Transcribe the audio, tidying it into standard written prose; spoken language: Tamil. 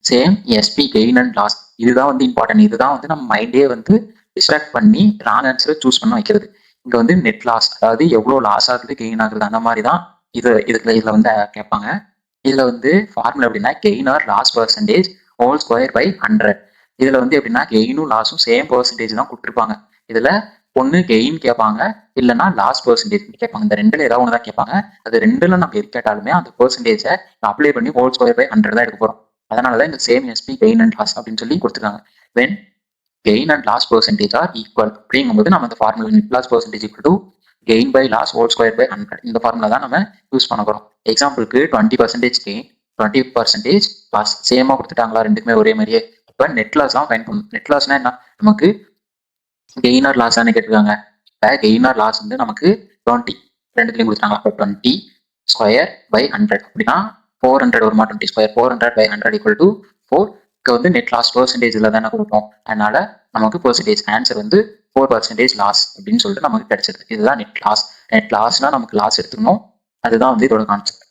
Same SP gain and loss. இதுதான் வந்து இம்பார்ட்டன்ட். இதுதான் வந்து நம்ம மைண்டே வந்து டிஸ்ட்ராக்ட் பண்ணி ராங் ஆன்சரை சூஸ் பண்ண வைக்கிறது. இங்க வந்து நெட் லாஸ், அதாவது எவ்வளவு லாஸ் ஆகுது கெயின் ஆகுது அந்த மாதிரி தான் இதுல வந்து கேட்பாங்க. இதுல வந்து ஃபார்முலா எப்படின்னா gain or loss percentage whole square by 100. இதுல வந்து எப்படின்னா கெயினும் லாஸும் சேம் பர்சன்டேஜ் தான் கொடுத்துருப்பாங்க. இதுல ஒன்னு கெயின் கேட்பாங்க, இல்லைன்னா லாஸ் பர்சன்டேஜ் கேட்பாங்க. இந்த ரெண்டுல ஏதாவது ஒன்று தான் கேட்பாங்க. அது ரெண்டுல நம்ம எது கேட்டாலுமே அந்த பர்சன்டேஜை அப்ளை பண்ணி ஹோல் ஸ்கொயர் பை 100 தான் எடுக்க போறோம். அதனாலதான் இந்த same SP gain and loss அப்படின்னு சொல்லி கொடுத்துருக்காங்க. When gain and loss percentage are equal அப்படிங்கும்போது நம்ம இந்த formula net loss percentage equal to gain by loss whole square by 100 இந்த ஃபார்முலா தான் நம்ம யூஸ் பண்ண போறோம். எக்ஸாம்பிளுக்கு 20% கெயின் 20% லாஸ் சேமா கொடுத்துட்டாங்களா, ரெண்டுக்குமே ஒரே மாதிரியே. இப்போ நெட் லாஸ் தான் ஃபைன் பண்ணணும். நெட் லாஸ்னா என்ன, நமக்கு கெயின் ஆர் லாஸ் தானே கேட்டிருக்காங்க. இப்போ கெயின் ஆர் லாஸ் வந்து நமக்கு 20 ரெண்டுத்துலையும் கொடுத்துட்டாங்க. அப்போ 20 ஸ்கொயர் பை 100 அப்படின்னா 400 வருமா, 20 ஸ்கொயர் 400 பை 100 ஈக்குவல் டு 4. இப்போ வந்து நெட் லாஸ் பர்சன்டேஜில் தானே கொடுப்போம். அதனால நமக்கு பர்சன்டேஜ் ஆன்சர் வந்து 4% லாஸ் அப்படின்னு சொல்லிட்டு நமக்கு கிடைச்சிருக்கு. இதுதான் நெட் லாஸ். நெட் லாஸ்னா நமக்கு லாஸ் எடுத்துக்கணும். அதுதான் வந்து இதோட கான்செப்ட்.